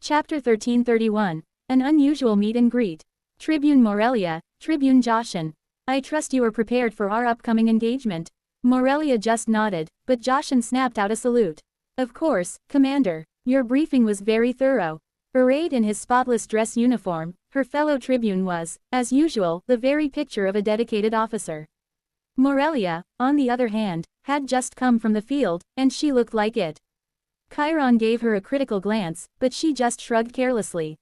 Chapter 1331. An unusual meet and greet. Tribune Morelia, Tribune Joshin. I trust you are prepared for our upcoming engagement. Morelia just nodded, but Joshin snapped out a salute. Of course, Commander. Your briefing was very thorough. Arrayed in his spotless dress uniform, her fellow Tribune was, as usual, the very picture of a dedicated officer. Morelia, on the other hand, had just come from the field, and she looked like it. Chiron gave her a critical glance, but she just shrugged carelessly.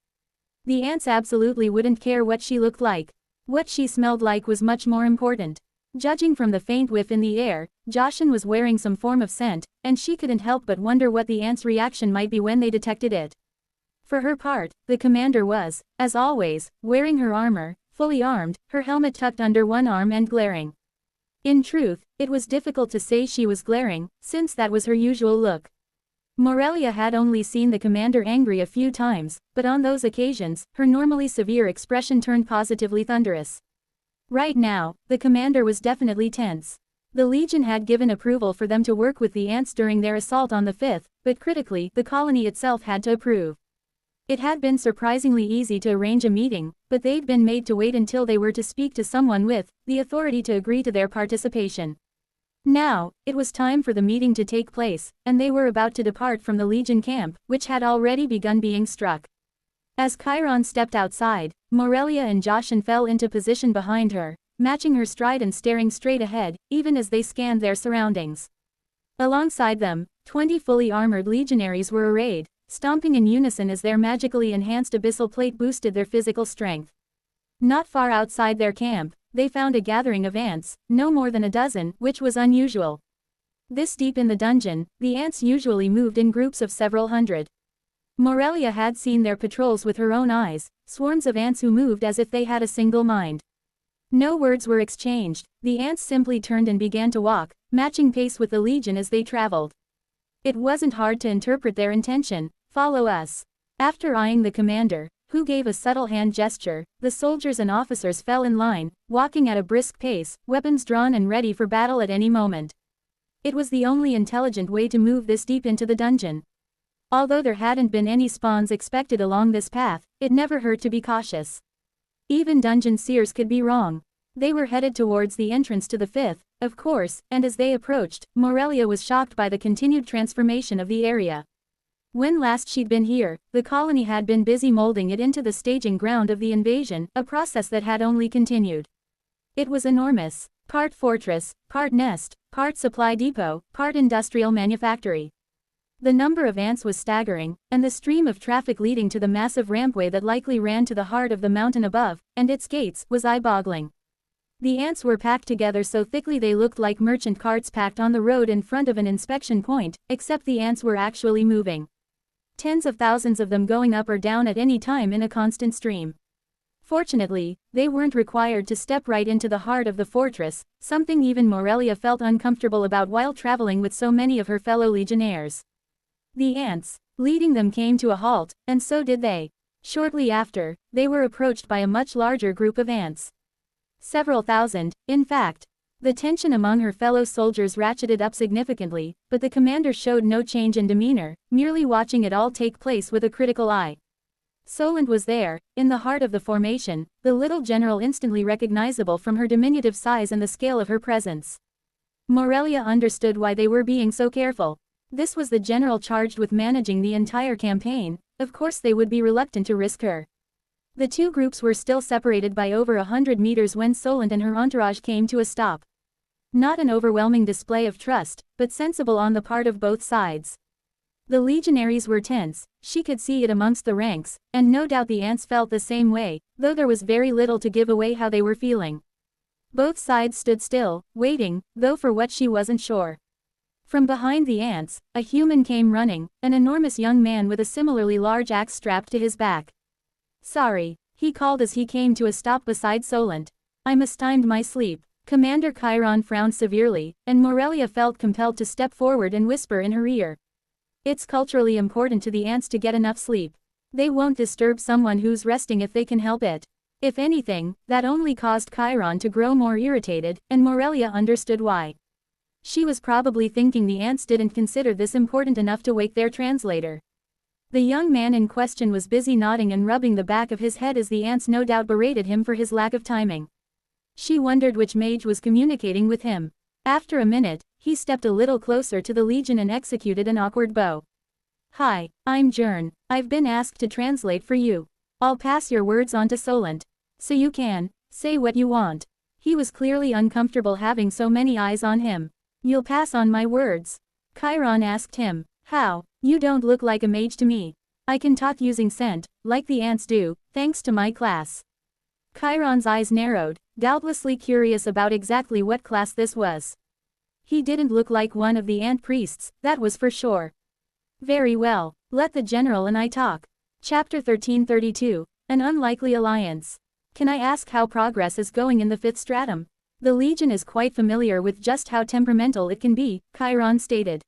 The ants absolutely wouldn't care what she looked like. What she smelled like was much more important. Judging from the faint whiff in the air, Joshin was wearing some form of scent, and she couldn't help but wonder what the ants' reaction might be when they detected it. For her part, the commander was, as always, wearing her armor, fully armed, her helmet tucked under one arm and glaring. In truth, it was difficult to say she was glaring, since that was her usual look. Morelia had only seen the commander angry a few times, but on those occasions, her normally severe expression turned positively thunderous. Right now, the commander was definitely tense. The Legion had given approval for them to work with the ants during their assault on the 5th, but critically, the colony itself had to approve. It had been surprisingly easy to arrange a meeting, but they'd been made to wait until they were to speak to someone with the authority to agree to their participation. Now, it was time for the meeting to take place, and they were about to depart from the Legion camp, which had already begun being struck. As Chiron stepped outside, Morelia and Joshin fell into position behind her, matching her stride and staring straight ahead, even as they scanned their surroundings. Alongside them, 20 fully armored legionaries were arrayed, stomping in unison as their magically enhanced abyssal plate boosted their physical strength. Not far outside their camp, they found a gathering of ants, no more than a dozen, which was unusual. This deep in the dungeon, the ants usually moved in groups of several hundred. Morelia had seen their patrols with her own eyes, swarms of ants who moved as if they had a single mind. No words were exchanged, the ants simply turned and began to walk, matching pace with the Legion as they traveled. It wasn't hard to interpret their intention: follow us. After eyeing the commander, who gave a subtle hand gesture, the soldiers and officers fell in line, walking at a brisk pace, weapons drawn and ready for battle at any moment. It was the only intelligent way to move this deep into the dungeon. Although there hadn't been any spawns expected along this path, it never hurt to be cautious. Even dungeon seers could be wrong. They were headed towards the entrance to the 5th, of course, and as they approached, Morelia was shocked by the continued transformation of the area. When last she'd been here, the colony had been busy molding it into the staging ground of the invasion, a process that had only continued. It was enormous. Part fortress, part nest, part supply depot, part industrial manufactory. The number of ants was staggering, and the stream of traffic leading to the massive rampway that likely ran to the heart of the mountain above, and its gates, was eye-boggling. The ants were packed together so thickly they looked like merchant carts packed on the road in front of an inspection point, except the ants were actually moving. Tens of thousands of them going up or down at any time in a constant stream. Fortunately, they weren't required to step right into the heart of the fortress, something even Morelia felt uncomfortable about while traveling with so many of her fellow legionnaires. The ants, leading them, came to a halt, and so did they. Shortly after, they were approached by a much larger group of ants. Several thousand, in fact. The tension among her fellow soldiers ratcheted up significantly, but the commander showed no change in demeanor, merely watching it all take place with a critical eye. Solent was there, in the heart of the formation, the little general instantly recognizable from her diminutive size and the scale of her presence. Morelia understood why they were being so careful. This was the general charged with managing the entire campaign. Of course they would be reluctant to risk her. The two groups were still separated by over 100 meters when Solent and her entourage came to a stop. Not an overwhelming display of trust, but sensible on the part of both sides. The legionaries were tense, she could see it amongst the ranks, and no doubt the ants felt the same way, though there was very little to give away how they were feeling. Both sides stood still, waiting, though for what she wasn't sure. From behind the ants, a human came running, an enormous young man with a similarly large axe strapped to his back. "Sorry," he called as he came to a stop beside Solent. "I mistimed my sleep." Commander Chiron frowned severely, and Morelia felt compelled to step forward and whisper in her ear. "It's culturally important to the ants to get enough sleep. They won't disturb someone who's resting if they can help it." If anything, that only caused Chiron to grow more irritated, and Morelia understood why. She was probably thinking the ants didn't consider this important enough to wake their translator. The young man in question was busy nodding and rubbing the back of his head as the ants no doubt berated him for his lack of timing. She wondered which mage was communicating with him. After a minute, he stepped a little closer to the Legion and executed an awkward bow. "Hi, I'm Jern. I've been asked to translate for you. I'll pass your words on to Solent. So you can say what you want." He was clearly uncomfortable having so many eyes on him. "You'll pass on my words?" Chiron asked him. "How? You don't look like a mage to me. I can talk using scent, like the ants do, thanks to my class." Chiron's eyes narrowed, doubtlessly curious about exactly what class this was. He didn't look like one of the ant priests, that was for sure. "Very well, let the general and I talk." Chapter 1332, An Unlikely Alliance. "Can I ask how progress is going in the 5th stratum? The Legion is quite familiar with just how temperamental it can be," Chiron stated.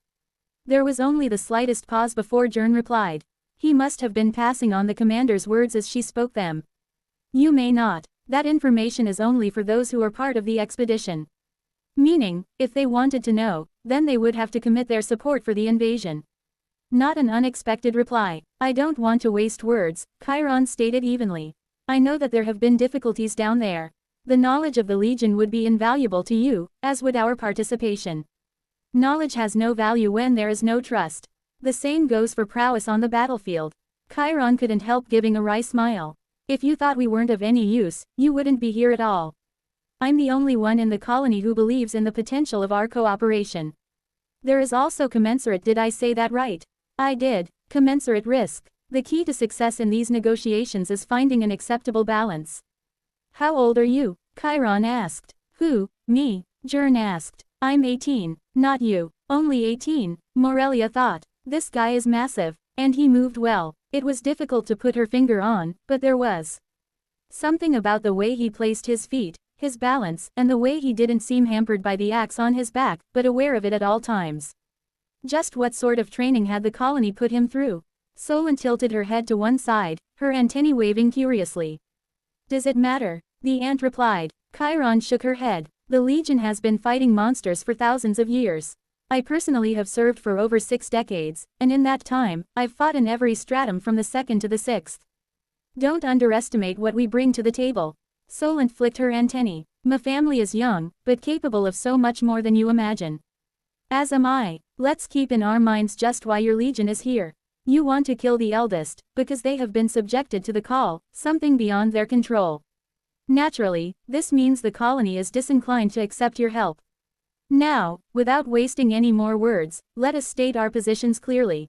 There was only the slightest pause before Jern replied. He must have been passing on the commander's words as she spoke them. "You may not. That information is only for those who are part of the expedition." Meaning, if they wanted to know, then they would have to commit their support for the invasion. Not an unexpected reply. "I don't want to waste words," Chiron stated evenly. "I know that there have been difficulties down there. The knowledge of the Legion would be invaluable to you, as would our participation. Knowledge has no value when there is no trust. The same goes for prowess on the battlefield." Chiron couldn't help giving a wry smile. "If you thought we weren't of any use, you wouldn't be here at all. I'm the only one in the colony who believes in the potential of our cooperation. There is also commensurate, did I say that right? I did, commensurate risk. The key to success in these negotiations is finding an acceptable balance." "How old are you?" Chiron asked. "Who, me?" Jern asked. "I'm 18, not you." "Only 18, Morelia thought. This guy is massive, and he moved well." It was difficult to put her finger on, but there was something about the way he placed his feet, his balance, and the way he didn't seem hampered by the axe on his back, but aware of it at all times. Just what sort of training had the colony put him through? Solent tilted her head to one side, her antennae waving curiously. "Does it matter?" the ant replied. Chiron shook her head. "The Legion has been fighting monsters for thousands of years. I personally have served for over 6 decades, and in that time, I've fought in every stratum from the 2nd to the 6th. Don't underestimate what we bring to the table." Solent flicked her antennae. "My family is young, but capable of so much more than you imagine. As am I. Let's keep in our minds just why your Legion is here. You want to kill the eldest, because they have been subjected to the call, something beyond their control. Naturally, this means the colony is disinclined to accept your help. Now, without wasting any more words, let us state our positions clearly.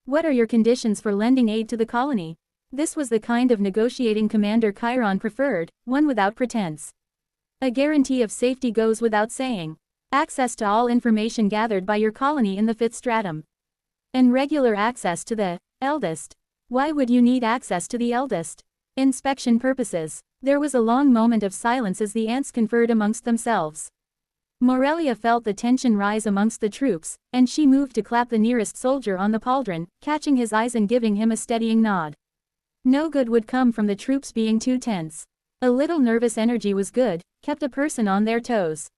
What are your conditions for lending aid to the colony?" This was the kind of negotiating commander Chiron preferred, one without pretense. "A guarantee of safety goes without saying. Access to all information gathered by your colony in the 5th stratum. And regular access to the eldest." "Why would you need access to the eldest?" "Inspection purposes." There was a long moment of silence as the ants conferred amongst themselves. Morelia felt the tension rise amongst the troops, and she moved to clap the nearest soldier on the pauldron, catching his eyes and giving him a steadying nod. No good would come from the troops being too tense. A little nervous energy was good, kept a person on their toes.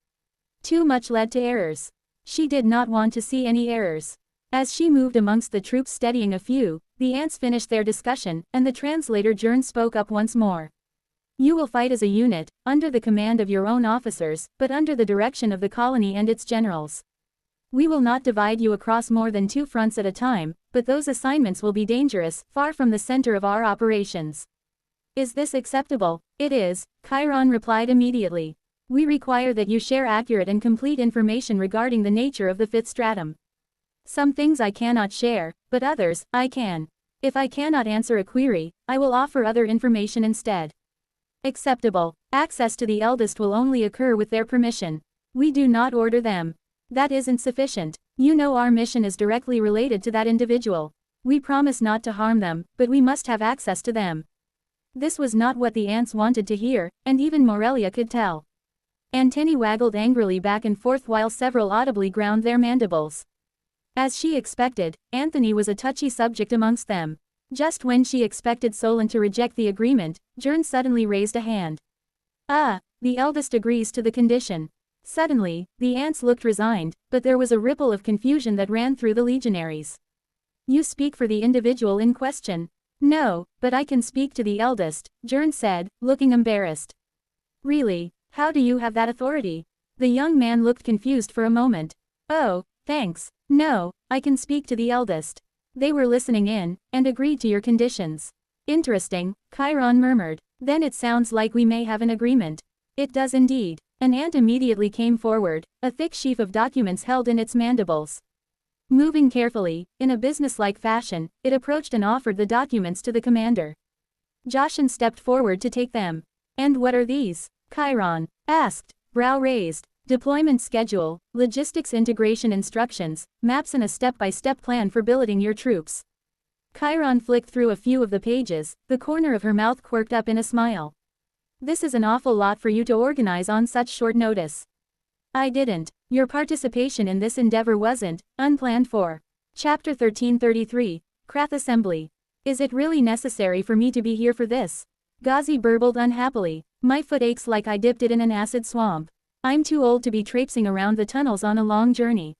Too much led to errors. She did not want to see any errors. As she moved amongst the troops steadying a few, the ants finished their discussion, and the translator Jern spoke up once more. "You will fight as a unit, under the command of your own officers, but under the direction of the colony and its generals. We will not divide you across more than 2 fronts at a time, but those assignments will be dangerous, far from the center of our operations." "Is this acceptable?" "It is," Chiron replied immediately. "We require that you share accurate and complete information regarding the nature of the 5th stratum. Some things I cannot share, but others, I can. If I cannot answer a query, I will offer other information instead." "Acceptable. Access to the eldest will only occur with their permission. We do not order them. That isn't sufficient. You know our mission is directly related to that individual. We promise not to harm them, but we must have access to them." This was not what the ants wanted to hear, and even Morelia could tell. Antennae waggled angrily back and forth while several audibly ground their mandibles. As she expected, Anthony was a touchy subject amongst them. Just when she expected Solent to reject the agreement, Jern suddenly raised a hand. The eldest agrees to the condition." Suddenly, the ants looked resigned, but there was a ripple of confusion that ran through the legionaries. You speak for the individual in question. No, but I can speak to the eldest, Jern said, looking embarrassed. Really? How do you have that authority? The young man looked confused for a moment. Oh, thanks. No, I can speak to the eldest. They were listening in, and agreed to your conditions. Interesting, Chiron murmured. Then it sounds like we may have an agreement. It does indeed. An ant immediately came forward, a thick sheaf of documents held in its mandibles. Moving carefully, in a businesslike fashion, it approached and offered the documents to the commander. Joshin stepped forward to take them. And what are these? Chiron asked, brow raised. Deployment schedule, logistics integration instructions, maps and a step-by-step plan for billeting your troops. Chiron flicked through a few of the pages, the corner of her mouth quirked up in a smile. This is an awful lot for you to organize on such short notice. I didn't. Your participation in this endeavor wasn't unplanned for. Chapter 1333, Krath Assembly. Is it really necessary for me to be here for this? Ghazi burbled unhappily. My foot aches like I dipped it in an acid swamp. I'm too old to be traipsing around the tunnels on a long journey.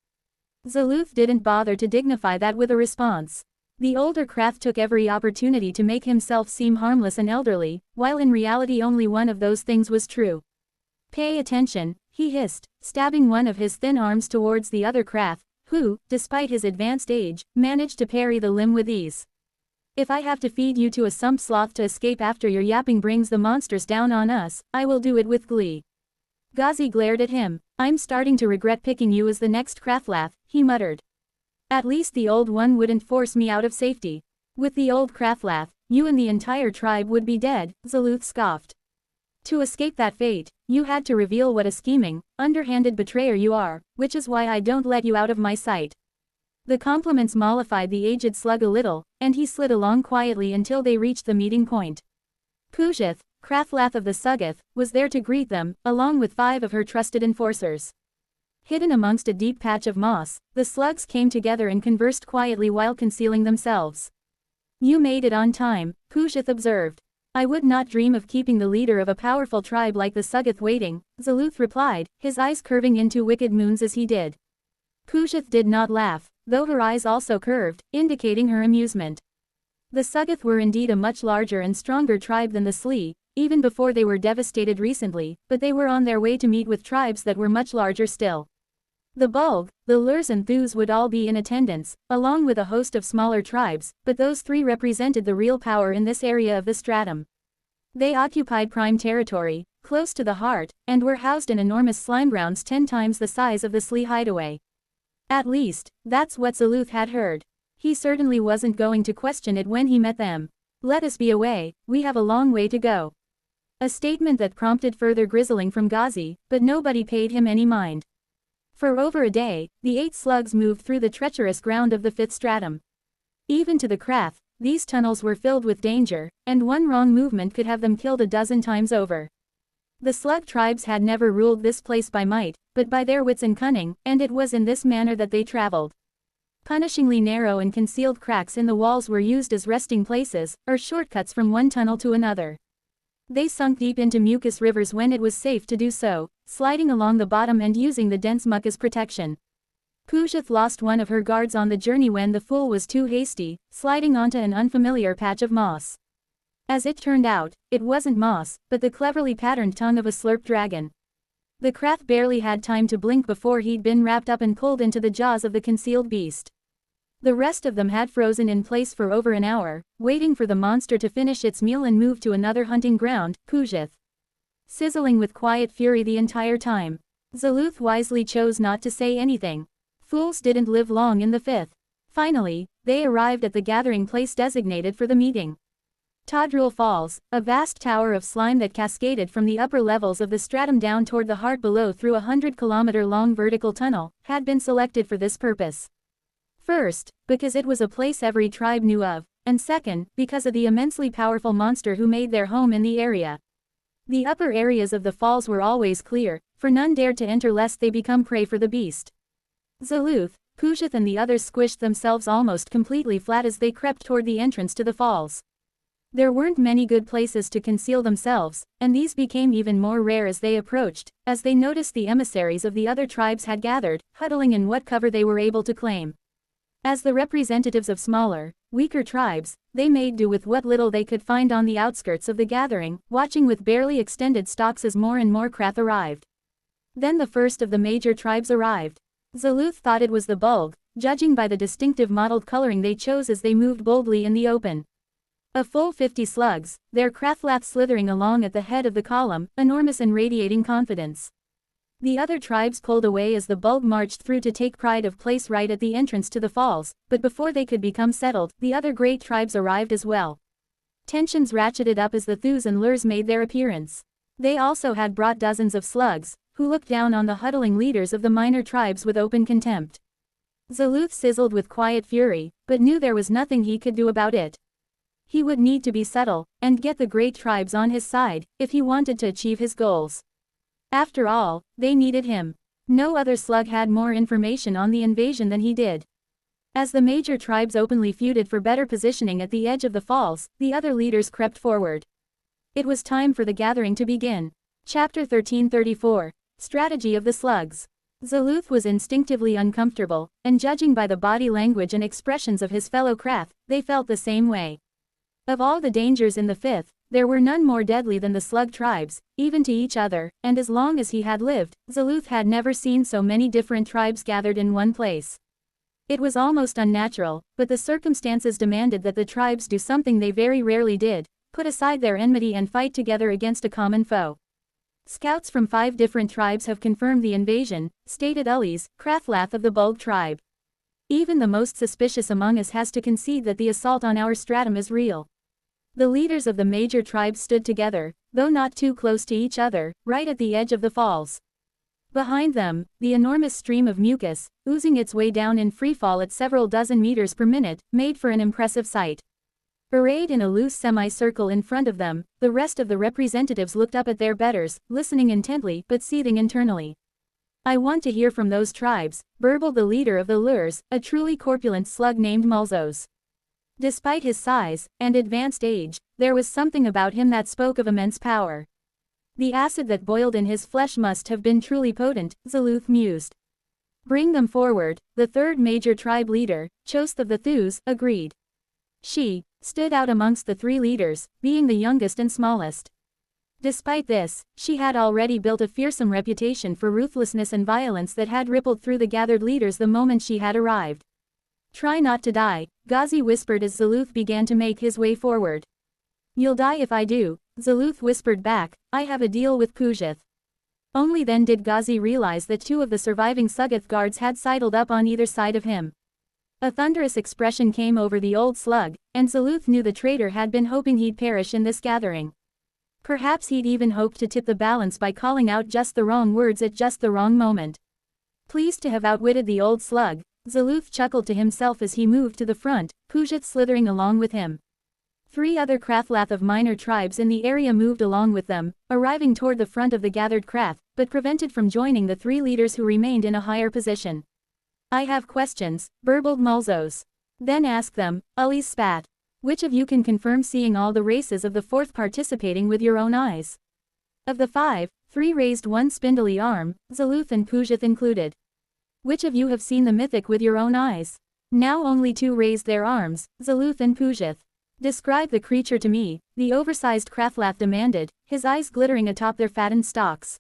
Zaluth didn't bother to dignify that with a response. The older Krath took every opportunity to make himself seem harmless and elderly, while in reality only one of those things was true. Pay attention, he hissed, stabbing one of his thin arms towards the other Krath, who, despite his advanced age, managed to parry the limb with ease. If I have to feed you to a sump sloth to escape after your yapping brings the monsters down on us, I will do it with glee. Ghazi glared at him. I'm starting to regret picking you as the next Krathlath, he muttered. At least the old one wouldn't force me out of safety. With the old Krathlath, you and the entire tribe would be dead, Zaluth scoffed. To escape that fate, you had to reveal what a scheming, underhanded betrayer you are, which is why I don't let you out of my sight. The compliments mollified the aged slug a little, and he slid along quietly until they reached the meeting point. Kujith, Krathlath of the Sugath, was there to greet them, along with 5 of her trusted enforcers. Hidden amongst a deep patch of moss, the slugs came together and conversed quietly while concealing themselves. You made it on time, Kujith observed. I would not dream of keeping the leader of a powerful tribe like the Sugath waiting, Zaluth replied, his eyes curving into wicked moons as he did. Kujith did not laugh, though her eyes also curved, indicating her amusement. The Sugath were indeed a much larger and stronger tribe than the Slee, even before they were devastated recently, but they were on their way to meet with tribes that were much larger still. The Bulg, the Lurs and Thus would all be in attendance, along with a host of smaller tribes, but those 3 represented the real power in this area of the stratum. They occupied prime territory, close to the heart, and were housed in enormous slime grounds 10 times the size of the Slee hideaway. At least, that's what Zaluth had heard. He certainly wasn't going to question it when he met them. Let us be away, we have a long way to go. A statement that prompted further grizzling from Ghazi, but nobody paid him any mind. For over a day, the 8 slugs moved through the treacherous ground of the 5th stratum. Even to the Krath, these tunnels were filled with danger, and one wrong movement could have them killed a dozen times over. The slug tribes had never ruled this place by might, but by their wits and cunning, and it was in this manner that they traveled. Punishingly narrow and concealed cracks in the walls were used as resting places, or shortcuts from one tunnel to another. They sunk deep into mucus rivers when it was safe to do so, sliding along the bottom and using the dense muck as protection. Kujith lost one of her guards on the journey when the fool was too hasty, sliding onto an unfamiliar patch of moss. As it turned out, it wasn't moss, but the cleverly patterned tongue of a slurp dragon. The Krath barely had time to blink before he'd been wrapped up and pulled into the jaws of the concealed beast. The rest of them had frozen in place for over an hour, waiting for the monster to finish its meal and move to another hunting ground, Kujith. Sizzling with quiet fury the entire time. Zaluth wisely chose not to say anything. Fools didn't live long in the 5th. Finally, they arrived at the gathering place designated for the meeting. Todrul Falls, a vast tower of slime that cascaded from the upper levels of the stratum down toward the heart below through a 100-kilometer-long vertical tunnel, had been selected for this purpose. First, because it was a place every tribe knew of, and second, because of the immensely powerful monster who made their home in the area. The upper areas of the falls were always clear, for none dared to enter lest they become prey for the beast. Zaluth, Kujith and the others squished themselves almost completely flat as they crept toward the entrance to the falls. There weren't many good places to conceal themselves, and these became even more rare as they approached, as they noticed the emissaries of the other tribes had gathered, huddling in what cover they were able to claim. As the representatives of smaller, weaker tribes, they made do with what little they could find on the outskirts of the gathering, watching with barely extended stalks as more and more Krath arrived. Then the first of the major tribes arrived. Zaluth thought it was the Bulg, judging by the distinctive mottled coloring they chose as they moved boldly in the open. A full 50 slugs, their Krathlath slithering along at the head of the column, enormous and radiating confidence. The other tribes pulled away as the Bulg marched through to take pride of place right at the entrance to the falls, but before they could become settled, the other great tribes arrived as well. Tensions ratcheted up as the Thus and Lurs made their appearance. They also had brought dozens of slugs, who looked down on the huddling leaders of the minor tribes with open contempt. Zaluth sizzled with quiet fury, but knew there was nothing he could do about it. He would need to be subtle, and get the great tribes on his side, if he wanted to achieve his goals. After all, they needed him. No other slug had more information on the invasion than he did. As the major tribes openly feuded for better positioning at the edge of the falls, the other leaders crept forward. It was time for the gathering to begin. Chapter 1334. Strategy of the Slugs. Zaluth was instinctively uncomfortable, and judging by the body language and expressions of his fellow Krath, they felt the same way. Of all the dangers in the fifth, there were none more deadly than the slug tribes, even to each other, and as long as he had lived, Zaluth had never seen so many different tribes gathered in one place. It was almost unnatural, but the circumstances demanded that the tribes do something they very rarely did, put aside their enmity and fight together against a common foe. Scouts from 5 different tribes have confirmed the invasion, stated Ulys, Krathlath of the Bulg tribe. Even the most suspicious among us has to concede that the assault on our stratum is real. The leaders of the major tribes stood together, though not too close to each other, right at the edge of the falls. Behind them, the enormous stream of mucus, oozing its way down in freefall at several dozen meters per minute, made for an impressive sight. Arrayed in a loose semicircle in front of them, the rest of the representatives looked up at their betters, listening intently but seething internally. "I want to hear from those tribes," burbled the leader of the Lurs, a truly corpulent slug named Mulzos. Despite his size and advanced age, there was something about him that spoke of immense power. The acid that boiled in his flesh must have been truly potent, Zaluth mused. "Bring them forward," the third major tribe leader, Chost of the Thus, agreed. She stood out amongst the 3 leaders, being the youngest and smallest. Despite this, she had already built a fearsome reputation for ruthlessness and violence that had rippled through the gathered leaders the moment she had arrived. "Try not to die," Ghazi whispered as Zaluth began to make his way forward. "You'll die if I do," Zaluth whispered back, "I have a deal with Pujith." Only then did Ghazi realize that 2 of the surviving Sugath guards had sidled up on either side of him. A thunderous expression came over the old slug, and Zaluth knew the traitor had been hoping he'd perish in this gathering. Perhaps he'd even hoped to tip the balance by calling out just the wrong words at just the wrong moment. Pleased to have outwitted the old slug, Zaluth chuckled to himself as he moved to the front, Pujith slithering along with him. 3 other Krathlath of minor tribes in the area moved along with them, arriving toward the front of the gathered Krath, but prevented from joining the 3 leaders who remained in a higher position. "I have questions," burbled Mulzos. "Then ask them," Ulys spat. "Which of you can confirm seeing all the races of the 4th participating with your own eyes?" Of the 5, 3 raised one spindly arm, Zaluth and Pujith included. "Which of you have seen the mythic with your own eyes?" Now only 2 raised their arms, Zaluth and Pujith. "Describe the creature to me," the oversized Krathlath demanded, his eyes glittering atop their fattened stalks.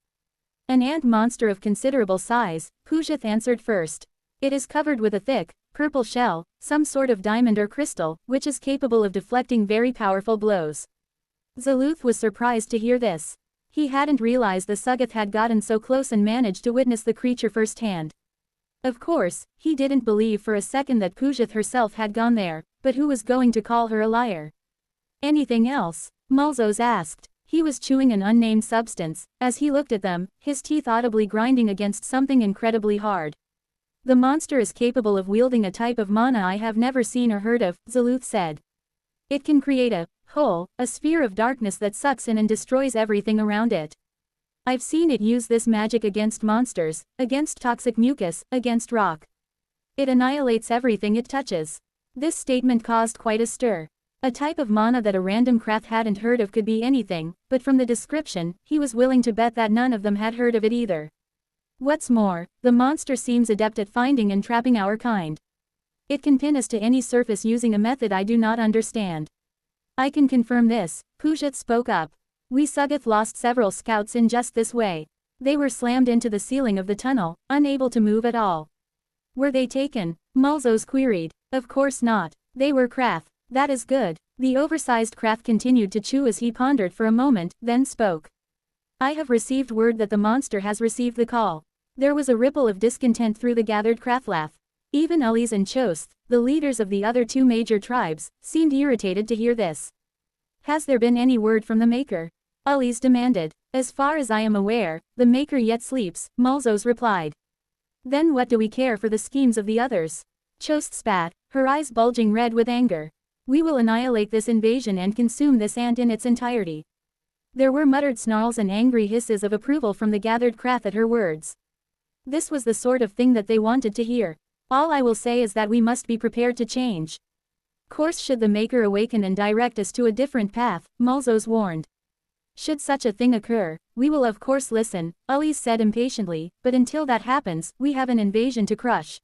"An ant monster of considerable size," Pujith answered first. "It is covered with a thick, purple shell, some sort of diamond or crystal, which is capable of deflecting very powerful blows." Zaluth was surprised to hear this. He hadn't realized the Sugath had gotten so close and managed to witness the creature firsthand. Of course, he didn't believe for a second that Pujith herself had gone there, but who was going to call her a liar? "Anything else?" Mulzos asked. He was chewing an unnamed substance, as he looked at them, his teeth audibly grinding against something incredibly hard. "The monster is capable of wielding a type of mana I have never seen or heard of," Zaluth said. "It can create a hole, a sphere of darkness that sucks in and destroys everything around it. I've seen it use this magic against monsters, against toxic mucus, against rock. It annihilates everything it touches." This statement caused quite a stir. A type of mana that a random Krath hadn't heard of could be anything, but from the description, he was willing to bet that none of them had heard of it either. "What's more, the monster seems adept at finding and trapping our kind. It can pin us to any surface using a method I do not understand. I can confirm this, Pujat spoke up. We Sugath lost several scouts in just this way. They were slammed into the ceiling of the tunnel, unable to move at all. Were they taken? Mulzos queried. Of course not. They were Krath. That is good. The oversized Krath continued to chew as he pondered for a moment, then spoke. I have received word that the monster has received the call. There was a ripple of discontent through the gathered Krathlath. Even Ulis and Chost, the leaders of the other two major tribes, seemed irritated to hear this. Has there been any word from the Maker? Ulis demanded. As far as I am aware, the Maker yet sleeps, Mulzos replied. Then what do we care for the schemes of the others? Chost spat, her eyes bulging red with anger. We will annihilate this invasion and consume this ant in its entirety. There were muttered snarls and angry hisses of approval from the gathered Krath at her words. This was the sort of thing that they wanted to hear. All I will say is that we must be prepared to change course should the Maker awaken and direct us to a different path, Mulzos warned. Should such a thing occur, we will of course listen, Ulis said impatiently, but until that happens, we have an invasion to crush.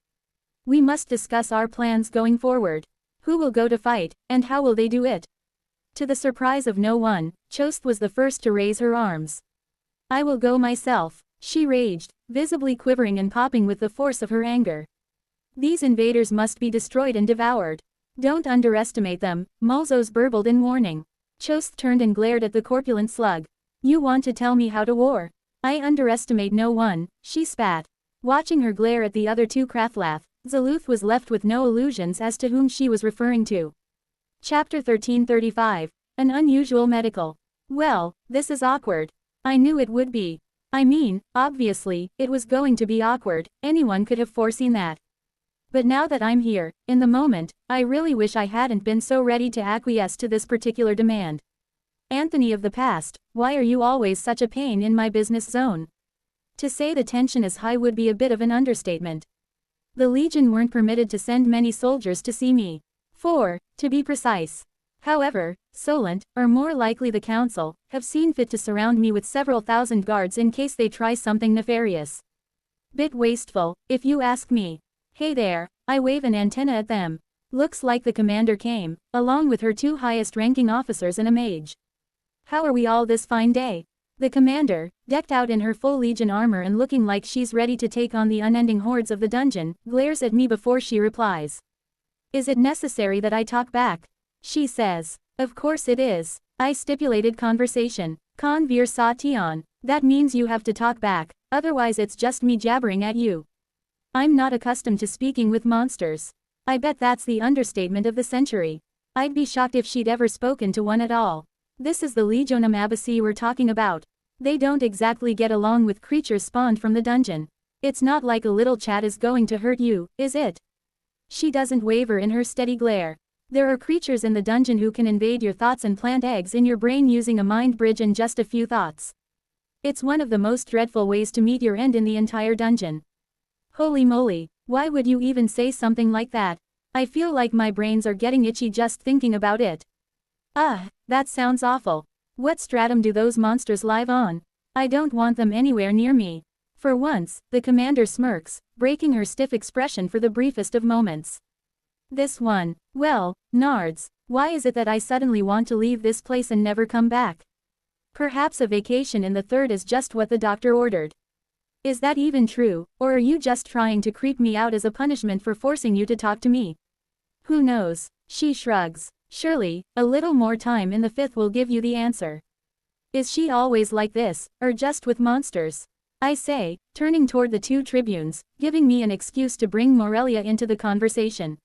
We must discuss our plans going forward. Who will go to fight, and how will they do it? To the surprise of no one, Chost was the first to raise her arms. I will go myself, she raged, visibly quivering and popping with the force of her anger. These invaders must be destroyed and devoured. Don't underestimate them, Mulzos burbled in warning. Chost turned and glared at the corpulent slug. You want to tell me how to war? I underestimate no one, she spat. Watching her glare at the other two Krathlath, Zaluth was left with no illusions as to whom she was referring to. Chapter 1335. An unusual medical. Well, this is awkward. I knew it would be. I mean, obviously, it was going to be awkward, anyone could have foreseen that. But now that I'm here, in the moment, I really wish I hadn't been so ready to acquiesce to this particular demand. Anthony of the past, why are you always such a pain in my business zone? To say the tension is high would be a bit of an understatement. The Legion weren't permitted to send many soldiers to see me. 4, to be precise. However, Solent, or more likely the Council, have seen fit to surround me with several thousand guards in case they try something nefarious. Bit wasteful, if you ask me. Hey there, I wave an antenna at them. Looks like the commander came, along with her two highest-ranking officers and a mage. How are we all this fine day? The commander, decked out in her full Legion armor and looking like she's ready to take on the unending hordes of the dungeon, glares at me before she replies. Is it necessary that I talk back? She says. Of course it is. I stipulated conversation. Con vir sa tion. That means you have to talk back, otherwise it's just me jabbering at you. I'm not accustomed to speaking with monsters. I bet that's the understatement of the century. I'd be shocked if she'd ever spoken to one at all. This is the Legionum Abyssea we're talking about. They don't exactly get along with creatures spawned from the dungeon. It's not like a little chat is going to hurt you, is it? She doesn't waver in her steady glare. There are creatures in the dungeon who can invade your thoughts and plant eggs in your brain using a mind bridge and just a few thoughts. It's one of the most dreadful ways to meet your end in the entire dungeon. Holy moly, why would you even say something like that? I feel like my brains are getting itchy just thinking about it. That sounds awful. What stratum do those monsters live on? I don't want them anywhere near me. For once, the commander smirks, breaking her stiff expression for the briefest of moments. This one. Well, Nards, why is it that I suddenly want to leave this place and never come back? Perhaps a vacation in the third is just what the doctor ordered. Is that even true, or are you just trying to creep me out as a punishment for forcing you to talk to me? Who knows? She shrugs. Surely, a little more time in the fifth will give you the answer. Is she always like this, or just with monsters? I say, turning toward the two tribunes, giving me an excuse to bring Morelia into the conversation.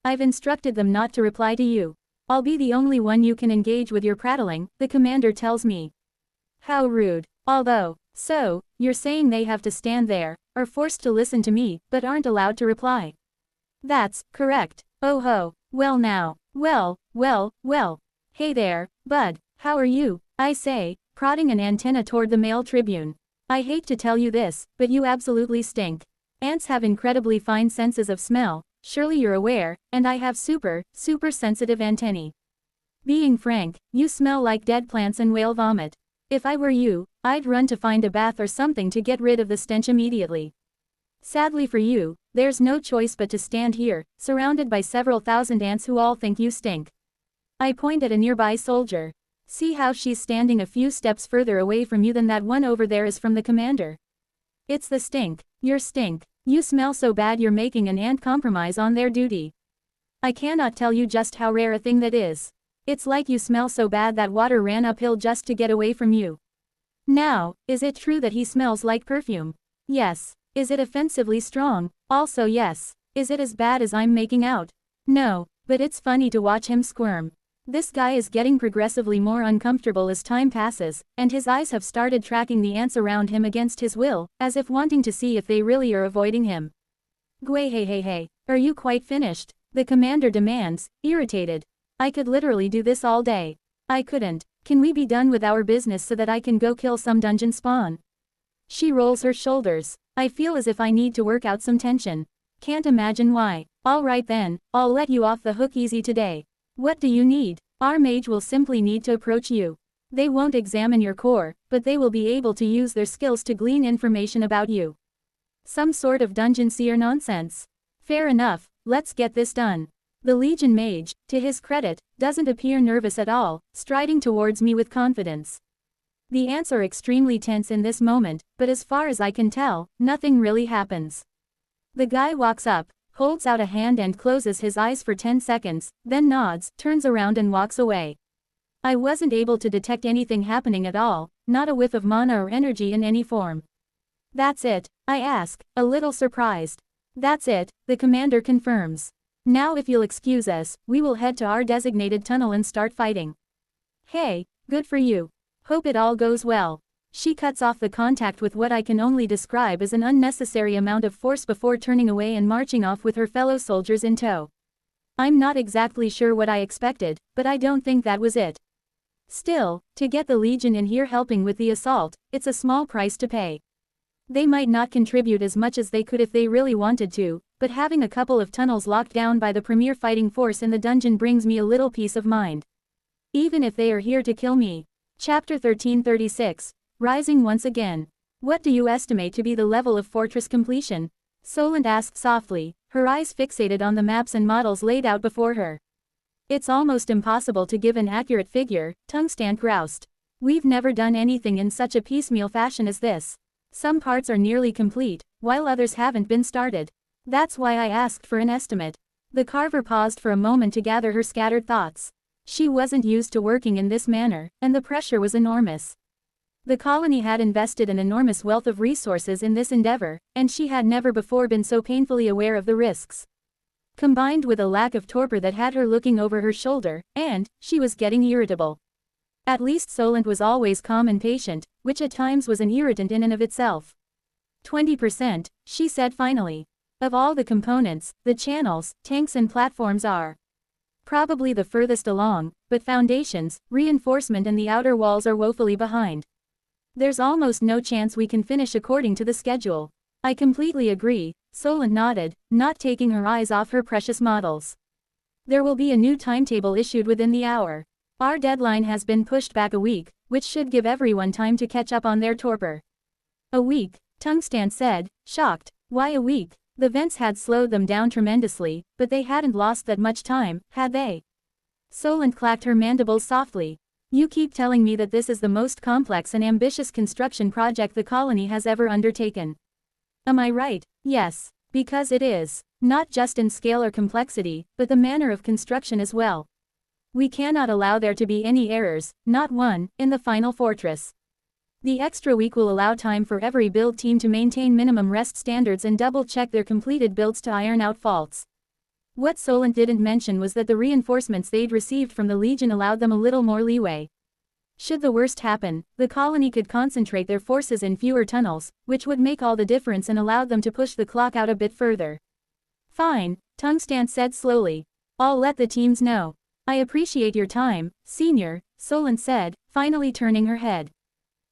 I've instructed them not to reply to you. I'll be the only one you can engage with your prattling, the commander tells me. How rude. Although, so, you're saying they have to stand there, are forced to listen to me, but aren't allowed to reply. That's correct. Oh ho. Well now. Well. Hey there, bud, how are you? I say, prodding an antenna toward the male tribune. I hate to tell you this, but you absolutely stink. Ants have incredibly fine senses of smell, surely you're aware, and I have super sensitive antennae. Being frank, you smell like dead plants and whale vomit. If I were you, I'd run to find a bath or something to get rid of the stench immediately. Sadly for you, There's no choice but to stand here, surrounded by several thousand ants who all think you stink. I point at a nearby soldier. See how she's standing a few steps further away from you than that one over there is from the commander. It's the stink. Your stink. You smell so bad you're making an ant compromise on their duty. I cannot tell you just how rare a thing that is. It's like you smell so bad that water ran uphill just to get away from you. Now, is it true that he smells like perfume? Yes. Is it offensively strong? Also yes. Is it as bad as I'm making out? No, but it's funny to watch him squirm. This guy is getting progressively more uncomfortable as time passes, and his eyes have started tracking the ants around him against his will, as if wanting to see if they really are avoiding him. Gway hey, are you quite finished? The commander demands, irritated. I could literally do this all day. I couldn't. Can we be done with our business so that I can go kill some dungeon spawn? She rolls her shoulders. I feel as if I need to work out some tension. Can't imagine why. Alright then, I'll let you off the hook easy today. What do you need? Our mage will simply need to approach you. They won't examine your core, but they will be able to use their skills to glean information about you. Some sort of dungeon seer nonsense. Fair enough, let's get this done. The Legion mage, to his credit, doesn't appear nervous at all, striding towards me with confidence. The ants are extremely tense in this moment, but as far as I can tell, nothing really happens. The guy walks up, holds out a hand and closes his eyes for 10 seconds, then nods, turns around and walks away. I wasn't able to detect anything happening at all, not a whiff of mana or energy in any form. That's it? I ask, a little surprised. That's it, the commander confirms. Now if you'll excuse us, we will head to our designated tunnel and start fighting. Hey, good for you. Hope it all goes well. She cuts off the contact with what I can only describe as an unnecessary amount of force before turning away and marching off with her fellow soldiers in tow. I'm not exactly sure what I expected, but I don't think that was it. Still, to get the Legion in here helping with the assault, it's a small price to pay. They might not contribute as much as they could if they really wanted to, but having a couple of tunnels locked down by the premier fighting force in the dungeon brings me a little peace of mind. Even if they are here to kill me. Chapter 1336, Rising once again. What do you estimate to be the level of fortress completion? Solent asked softly, her eyes fixated on the maps and models laid out before her. It's almost impossible to give an accurate figure, Tungstand groused. We've never done anything in such a piecemeal fashion as this. Some parts are nearly complete, while others haven't been started. That's why I asked for an estimate. The carver paused for a moment to gather her scattered thoughts. She wasn't used to working in this manner, and the pressure was enormous. The colony had invested an enormous wealth of resources in this endeavor, and she had never before been so painfully aware of the risks. Combined with a lack of torpor that had her looking over her shoulder, and she was getting irritable. At least Solent was always calm and patient, which at times was an irritant in and of itself. 20%, she said finally. Of all the components, the channels, tanks and platforms are probably the furthest along, but foundations, reinforcement and the outer walls are woefully behind. There's almost no chance we can finish according to the schedule. I completely agree, Solent nodded, not taking her eyes off her precious models. There will be a new timetable issued within the hour. Our deadline has been pushed back a week, which should give everyone time to catch up on their torpor. A week, Tungstand said, shocked. Why a week? The vents had slowed them down tremendously, but they hadn't lost that much time, had they? Solent clacked her mandibles softly. You keep telling me that this is the most complex and ambitious construction project the colony has ever undertaken. Am I right? Yes, because it is. Not just in scale or complexity, but the manner of construction as well. We cannot allow there to be any errors, not one, in the final fortress. The extra week will allow time for every build team to maintain minimum rest standards and double-check their completed builds to iron out faults. What Solent didn't mention was that the reinforcements they'd received from the Legion allowed them a little more leeway. Should the worst happen, the colony could concentrate their forces in fewer tunnels, which would make all the difference and allow them to push the clock out a bit further. Fine, Tungstand said slowly. I'll let the teams know. I appreciate your time, Senior, Solent said, finally turning her head.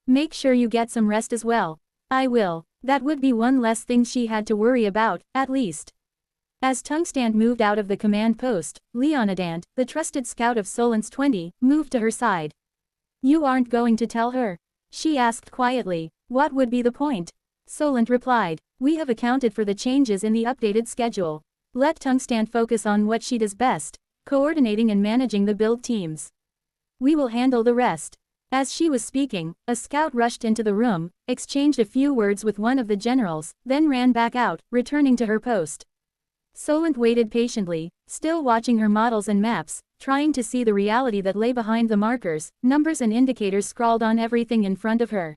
Make sure you get some rest as well. I will. That would be one less thing she had to worry about, at least. As Tungstand moved out of the command post, Leonidant, the trusted scout of Solent's 20, moved to her side. You aren't going to tell her? She asked quietly. What would be the point? Solent replied. We have accounted for the changes in the updated schedule. Let Tungstand focus on what she does best, coordinating and managing the build teams. We will handle the rest. As she was speaking, a scout rushed into the room, exchanged a few words with one of the generals, then ran back out, returning to her post. Solent waited patiently, still watching her models and maps, trying to see the reality that lay behind the markers, numbers and indicators scrawled on everything in front of her.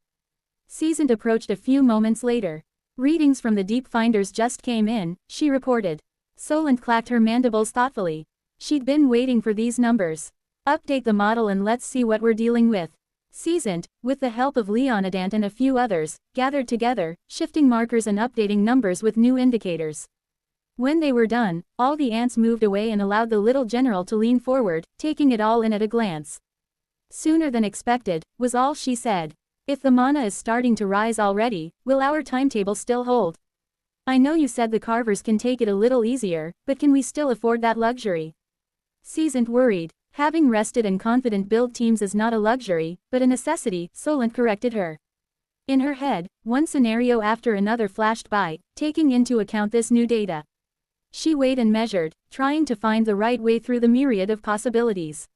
Seasoned approached a few moments later. Readings from the deep finders just came in, she reported. Solent clacked her mandibles thoughtfully. She'd been waiting for these numbers. Update the model and let's see what we're dealing with. Seasoned, with the help of Leonidant and a few others, gathered together, shifting markers and updating numbers with new indicators. When they were done, all the ants moved away and allowed the little general to lean forward, taking it all in at a glance. Sooner than expected, was all she said. If the mana is starting to rise already, will our timetable still hold? I know you said the carvers can take it a little easier, but can we still afford that luxury? Seasoned worried. Having rested and confident build teams is not a luxury, but a necessity, Solent corrected her. In her head, one scenario after another flashed by, taking into account this new data. She weighed and measured, trying to find the right way through the myriad of possibilities.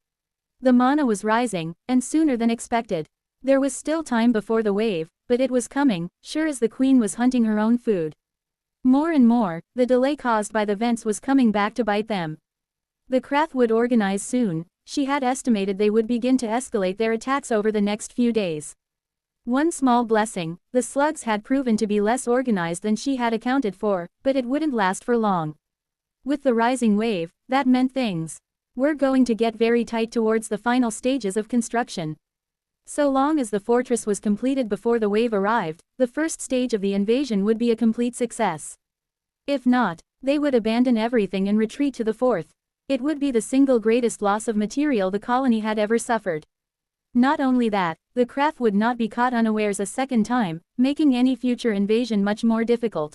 The mana was rising, and sooner than expected. There was still time before the wave, but it was coming, sure as the queen was hunting her own food. More and more, the delay caused by the vents was coming back to bite them. The Krath would organize soon. She had estimated they would begin to escalate their attacks over the next few days. One small blessing, the slugs had proven to be less organized than she had accounted for, but it wouldn't last for long. With the rising wave, that meant things were going to get very tight towards the final stages of construction. So long as the fortress was completed before the wave arrived, the first stage of the invasion would be a complete success. If not, they would abandon everything and retreat to the fourth. It would be the single greatest loss of material the colony had ever suffered. Not only that, the Krath would not be caught unawares a second time, making any future invasion much more difficult.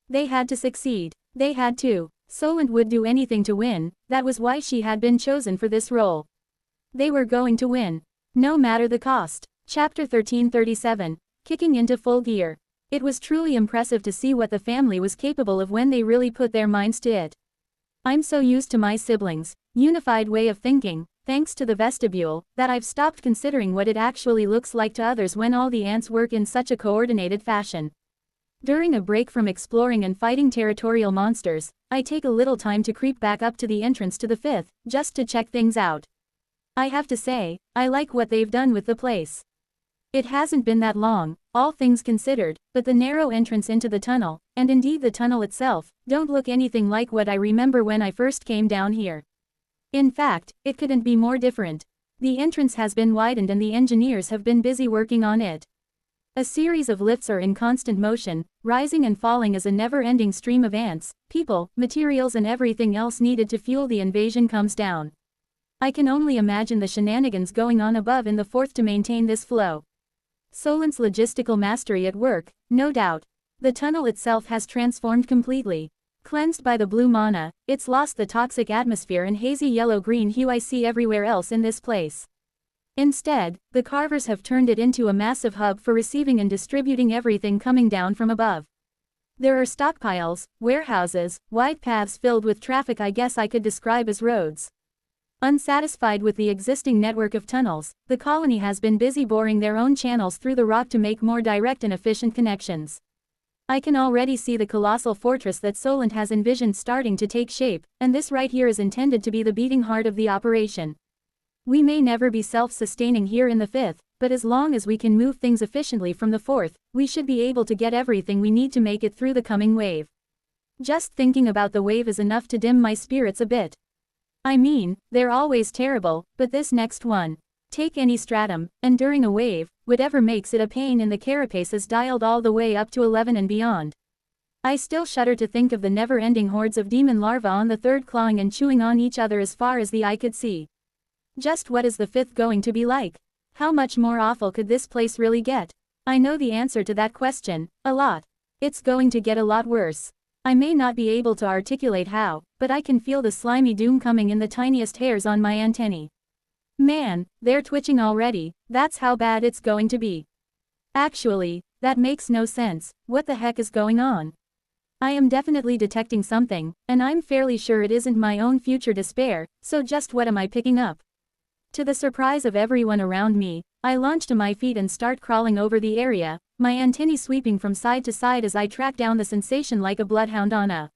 They had to succeed. They had to. Solent would do anything to win, that was why she had been chosen for this role. They were going to win. No matter the cost. Chapter 1337. Kicking into full gear. It was truly impressive to see what the family was capable of when they really put their minds to it. I'm so used to my siblings' unified way of thinking, thanks to the vestibule, that I've stopped considering what it actually looks like to others when all the ants work in such a coordinated fashion. During a break from exploring and fighting territorial monsters, I take a little time to creep back up to the entrance to the fifth, just to check things out. I have to say, I like what they've done with the place. It hasn't been that long, all things considered, but the narrow entrance into the tunnel, and indeed the tunnel itself, don't look anything like what I remember when I first came down here. In fact, it couldn't be more different. The entrance has been widened and the engineers have been busy working on it. A series of lifts are in constant motion, rising and falling as a never-ending stream of ants, people, materials and everything else needed to fuel the invasion comes down. I can only imagine the shenanigans going on above in the fourth to maintain this flow. Solent's logistical mastery at work, no doubt. The tunnel itself has transformed completely. Cleansed by the blue mana, it's lost the toxic atmosphere and hazy yellow-green hue I see everywhere else in this place. Instead, the carvers have turned it into a massive hub for receiving and distributing everything coming down from above. There are stockpiles, warehouses, wide paths filled with traffic I guess I could describe as roads. Unsatisfied with the existing network of tunnels, the colony has been busy boring their own channels through the rock to make more direct and efficient connections. I can already see the colossal fortress that Solent has envisioned starting to take shape, and this right here is intended to be the beating heart of the operation. We may never be self-sustaining here in the fifth, but as long as we can move things efficiently from the fourth, we should be able to get everything we need to make it through the coming wave. Just thinking about the wave is enough to dim my spirits a bit. I mean, they're always terrible, but this next one. Take any stratum, and during a wave, whatever makes it a pain in the carapace is dialed all the way up to 11 and beyond. I still shudder to think of the never-ending hordes of demon larvae on the third clawing and chewing on each other as far as the eye could see. Just what is the fifth going to be like? How much more awful could this place really get? I know the answer to that question, a lot. It's going to get a lot worse. I may not be able to articulate how, but I can feel the slimy doom coming in the tiniest hairs on my antennae. Man, they're twitching already, that's how bad it's going to be. Actually, That makes no sense. What the heck is going on? I am definitely detecting something, and I'm fairly sure it isn't my own future despair, so just what am I picking up? To the surprise of everyone around me, I launch to my feet and start crawling over the area, my antennae sweeping from side to side as I track down the sensation like a bloodhound on a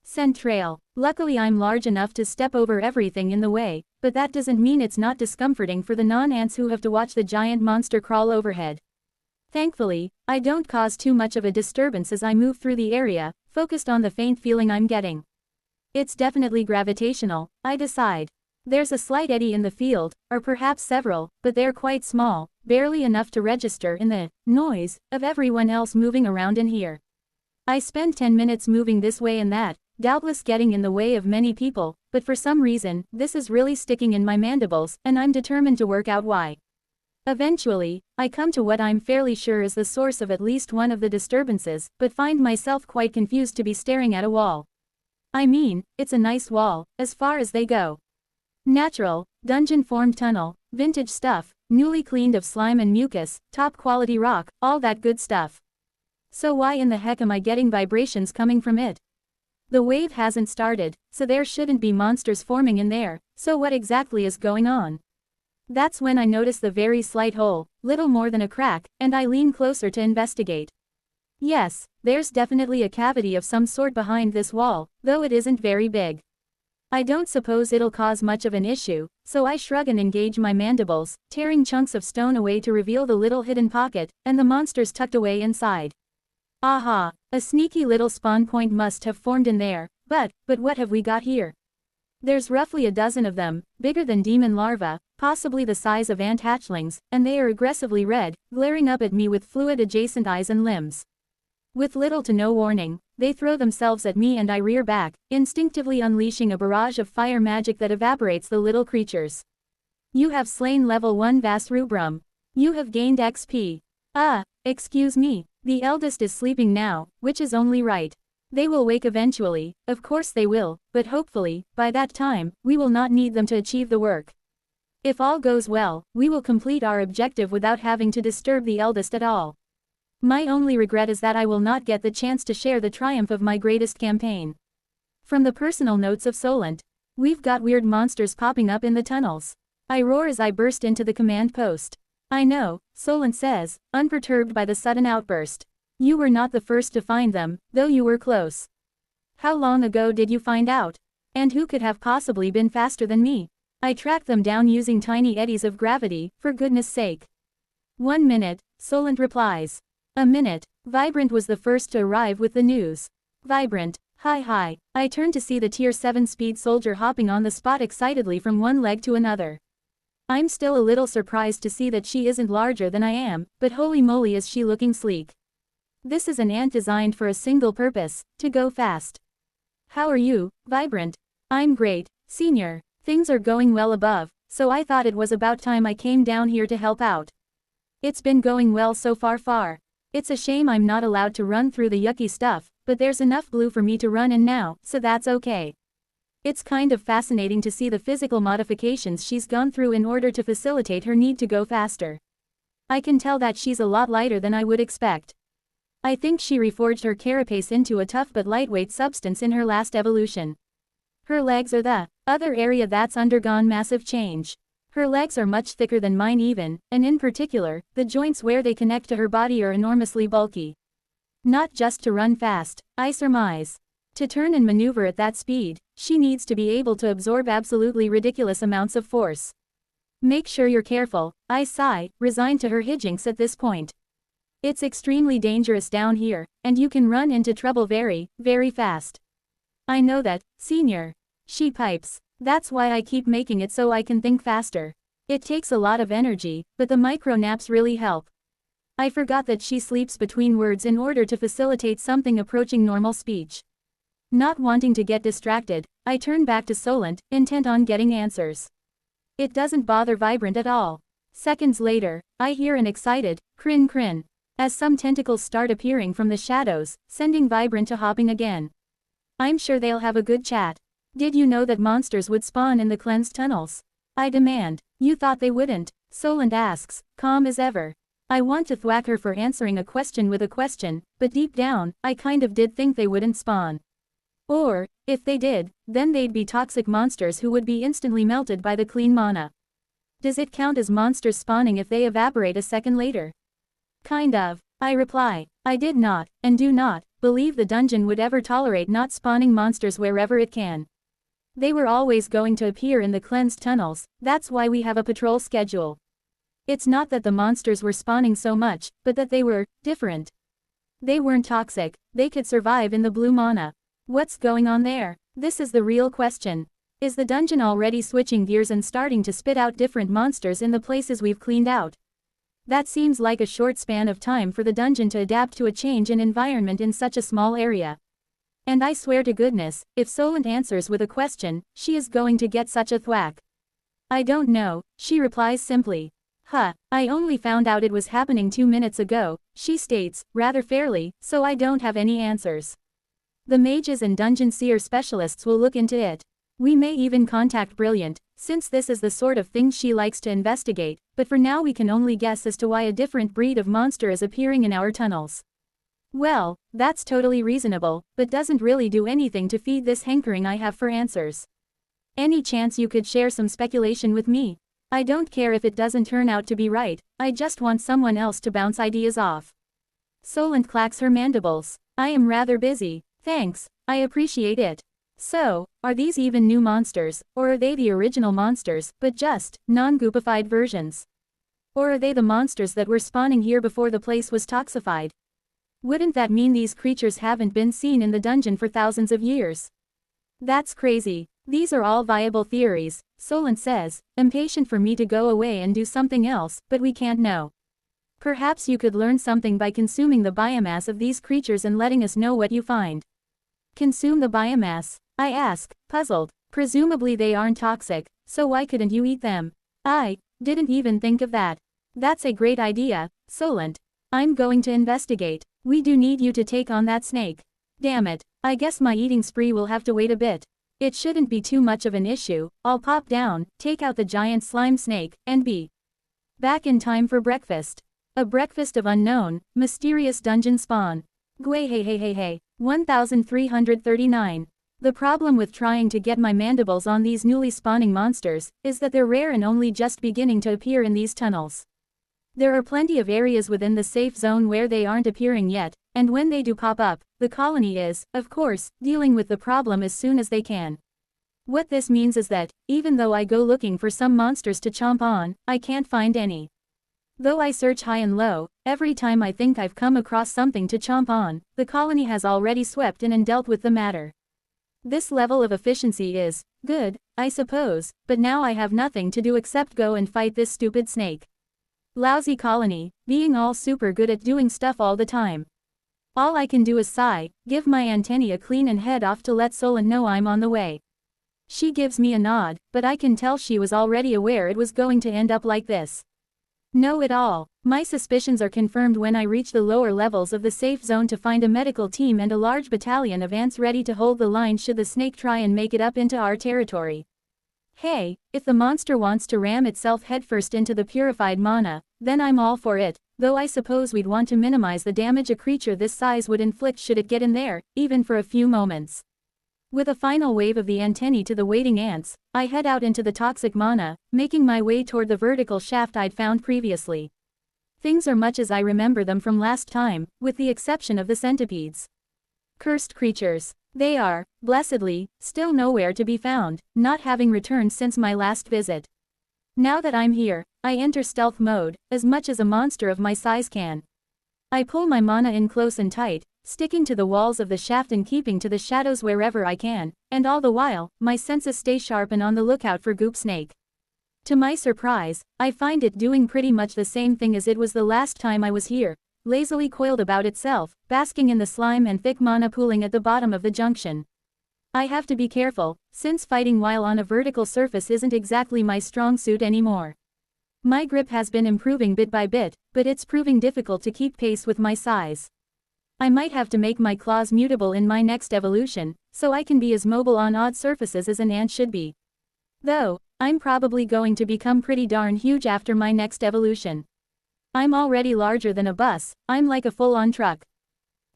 scent trail. Luckily I'm large enough to step over everything in the way, but that doesn't mean it's not discomforting for the non-ants who have to watch the giant monster crawl overhead. Thankfully, I don't cause too much of a disturbance as I move through the area, focused on the faint feeling I'm getting. It's definitely gravitational, I decide. There's a slight eddy in the field, or perhaps several, but they're quite small, barely enough to register in the noise of everyone else moving around in here. I spend 10 minutes moving this way and that, doubtless getting in the way of many people, but for some reason, this is really sticking in my mandibles, and I'm determined to work out why. Eventually, I come to what I'm fairly sure is the source of at least one of the disturbances, but find myself quite confused to be staring at a wall. I mean, it's a nice wall, as far as they go. Natural, dungeon-formed tunnel, vintage stuff, newly cleaned of slime and mucus, top-quality rock, all that good stuff. So why in the heck am I getting vibrations coming from it? The wave hasn't started, so there shouldn't be monsters forming in there, so what exactly is going on? That's when I notice the very slight hole, little more than a crack, and I lean closer to investigate. Yes, there's definitely a cavity of some sort behind this wall, though it isn't very big. I don't suppose it'll cause much of an issue, so I shrug and engage my mandibles, tearing chunks of stone away to reveal the little hidden pocket, and the monsters tucked away inside. Aha! A sneaky little spawn point must have formed in there, but what have we got here? There's roughly a dozen of them, bigger than demon larvae, possibly the size of ant hatchlings, and they are aggressively red, glaring up at me with fluid-adjacent eyes and limbs. With little to no warning, they throw themselves at me and I rear back, instinctively unleashing a barrage of fire magic that evaporates the little creatures. You have slain level 1 Vasrubrum. You have gained XP. Excuse me, the eldest is sleeping now, which is only right. They will wake eventually, of course they will, but hopefully, by that time, we will not need them to achieve the work. If all goes well, we will complete our objective without having to disturb the eldest at all. My only regret is that I will not get the chance to share the triumph of my greatest campaign. From the personal notes of Solent. We've got weird monsters popping up in the tunnels. I roar as I burst into the command post. I know, Solent says, unperturbed by the sudden outburst. You were not the first to find them, though you were close. How long ago did you find out? And who could have possibly been faster than me? I tracked them down using tiny eddies of gravity, for goodness sake. 1 minute, Solent replies. A minute. Vibrant was the first to arrive with the news. Vibrant. Hi. I turned to see the tier 7 speed soldier hopping on the spot excitedly from one leg to another. I'm still a little surprised to see that she isn't larger than I am, but holy moly is she looking sleek. This is an ant designed for a single purpose, to go fast. How are you, Vibrant? I'm great, Senior. Things are going well above, so I thought it was about time I came down here to help out. It's been going well so far. It's a shame I'm not allowed to run through the yucky stuff, but there's enough blue for me to run in now, so that's okay. It's kind of fascinating to see the physical modifications she's gone through in order to facilitate her need to go faster. I can tell that she's a lot lighter than I would expect. I think she reforged her carapace into a tough but lightweight substance in her last evolution. Her legs are the other area that's undergone massive change. Her legs are much thicker than mine even, and in particular, the joints where they connect to her body are enormously bulky. Not just to run fast, I surmise. To turn and maneuver at that speed, she needs to be able to absorb absolutely ridiculous amounts of force. Make sure you're careful, I sigh, resigned to her hijinks at this point. It's extremely dangerous down here, and you can run into trouble very, very fast. I know that, Senior. She pipes. That's why I keep making it so I can think faster. It takes a lot of energy, but the micro naps really help. I forgot that she sleeps between words in order to facilitate something approaching normal speech. Not wanting to get distracted, I turn back to Solent, intent on getting answers. It doesn't bother Vibrant at all. Seconds later, I hear an excited, crin, as some tentacles start appearing from the shadows, sending Vibrant to hopping again. I'm sure they'll have a good chat. Did you know that monsters would spawn in the cleansed tunnels? I demand. You thought they wouldn't? Solent asks, calm as ever. I want to thwack her for answering a question with a question, but deep down, I kind of did think they wouldn't spawn. Or, if they did, then they'd be toxic monsters who would be instantly melted by the clean mana. Does it count as monsters spawning if they evaporate a second later? Kind of. I reply. I did not, and do not, believe the dungeon would ever tolerate not spawning monsters wherever it can. They were always going to appear in the cleansed tunnels, that's why we have a patrol schedule. It's not that the monsters were spawning so much, but that they were different. They weren't toxic, they could survive in the blue mana. What's going on there? This is the real question. Is the dungeon already switching gears and starting to spit out different monsters in the places we've cleaned out? That seems like a short span of time for the dungeon to adapt to a change in environment in such a small area. And I swear to goodness, if Solent answers with a question, she is going to get such a thwack. I don't know, she replies simply. I only found out it was happening 2 minutes ago, she states, rather fairly, so I don't have any answers. The mages and dungeon seer specialists will look into it. We may even contact Brilliant, since this is the sort of thing she likes to investigate, but for now we can only guess as to why a different breed of monster is appearing in our tunnels. Well, that's totally reasonable, but doesn't really do anything to feed this hankering I have for answers. Any chance you could share some speculation with me? I don't care if it doesn't turn out to be right, I just want someone else to bounce ideas off. Solent clacks her mandibles. I am rather busy, thanks, I appreciate it. So, are these even new monsters, or are they the original monsters, but just non-goopified versions? Or are they the monsters that were spawning here before the place was toxified? Wouldn't that mean these creatures haven't been seen in the dungeon for thousands of years? That's crazy. These are all viable theories, Solent says, impatient for me to go away and do something else, but we can't know. Perhaps you could learn something by consuming the biomass of these creatures and letting us know what you find. Consume the biomass? I ask, puzzled. Presumably they aren't toxic, so why couldn't you eat them? I didn't even think of that. That's a great idea, Solent. I'm going to investigate. We do need you to take on that snake. Damn it, I guess my eating spree will have to wait a bit. It shouldn't be too much of an issue, I'll pop down, take out the giant slime snake, and be back in time for breakfast. A breakfast of unknown, mysterious dungeon spawn. Gway 1339. The problem with trying to get my mandibles on these newly spawning monsters, is that they're rare and only just beginning to appear in these tunnels. There are plenty of areas within the safe zone where they aren't appearing yet, and when they do pop up, the colony is, of course, dealing with the problem as soon as they can. What this means is that, even though I go looking for some monsters to chomp on, I can't find any. Though I search high and low, every time I think I've come across something to chomp on, the colony has already swept in and dealt with the matter. This level of efficiency is good, I suppose, but now I have nothing to do except go and fight this stupid snake. Lousy colony, being all super good at doing stuff all the time. All I can do is sigh, give my antennae a clean and head off to let Solent know I'm on the way. She gives me a nod, but I can tell she was already aware it was going to end up like this. No at all. My suspicions are confirmed when I reach the lower levels of the safe zone to find a medical team and a large battalion of ants ready to hold the line should the snake try and make it up into our territory. Hey, if the monster wants to ram itself headfirst into the purified mana, then I'm all for it, though I suppose we'd want to minimize the damage a creature this size would inflict should it get in there, even for a few moments. With a final wave of the antennae to the waiting ants, I head out into the toxic mana, making my way toward the vertical shaft I'd found previously. Things are much as I remember them from last time, with the exception of the centipedes. Cursed creatures. They are, blessedly, still nowhere to be found, not having returned since my last visit. Now that I'm here, I enter stealth mode, as much as a monster of my size can. I pull my mana in close and tight, sticking to the walls of the shaft and keeping to the shadows wherever I can, and all the while, my senses stay sharp and on the lookout for goop snake. To my surprise, I find it doing pretty much the same thing as it was the last time I was here, lazily coiled about itself, basking in the slime and thick mana pooling at the bottom of the junction. I have to be careful, since fighting while on a vertical surface isn't exactly my strong suit anymore. My grip has been improving bit by bit, but it's proving difficult to keep pace with my size. I might have to make my claws mutable in my next evolution, so I can be as mobile on odd surfaces as an ant should be. Though, I'm probably going to become pretty darn huge after my next evolution. I'm already larger than a bus, I'm like a full-on truck.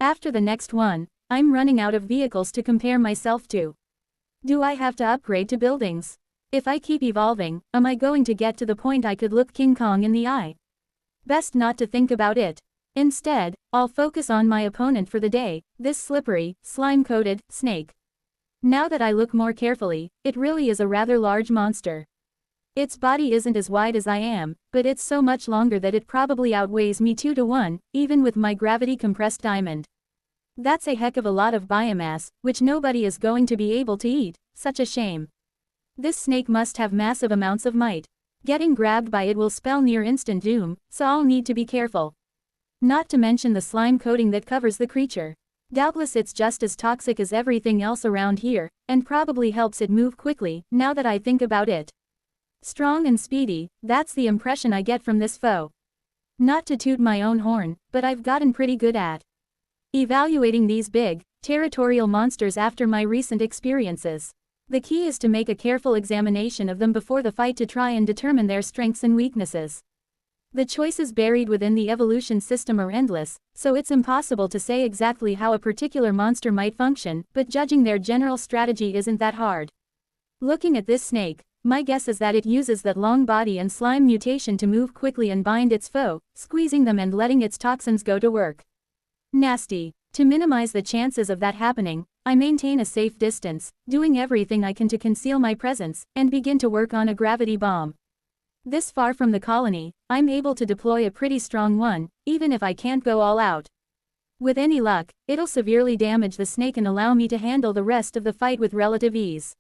After the next one, I'm running out of vehicles to compare myself to. Do I have to upgrade to buildings? If I keep evolving, am I going to get to the point I could look King Kong in the eye? Best not to think about it. Instead, I'll focus on my opponent for the day, this slippery, slime-coated, snake. Now that I look more carefully, it really is a rather large monster. Its body isn't as wide as I am, but it's so much longer that it probably outweighs me 2 to 1, even with my gravity-compressed diamond. That's a heck of a lot of biomass, which nobody is going to be able to eat, such a shame. This snake must have massive amounts of might. Getting grabbed by it will spell near instant doom, so I'll need to be careful. Not to mention the slime coating that covers the creature. Doubtless it's just as toxic as everything else around here, and probably helps it move quickly, now that I think about it. Strong and speedy, that's the impression I get from this foe. Not to toot my own horn, but I've gotten pretty good at evaluating these big, territorial monsters after my recent experiences. The key is to make a careful examination of them before the fight to try and determine their strengths and weaknesses. The choices buried within the evolution system are endless, so it's impossible to say exactly how a particular monster might function, but judging their general strategy isn't that hard. Looking at this snake, my guess is that it uses that long body and slime mutation to move quickly and bind its foe, squeezing them and letting its toxins go to work. Nasty. To minimize the chances of that happening, I maintain a safe distance, doing everything I can to conceal my presence, and begin to work on a gravity bomb. This far from the colony, I'm able to deploy a pretty strong one, even if I can't go all out. With any luck, it'll severely damage the snake and allow me to handle the rest of the fight with relative ease.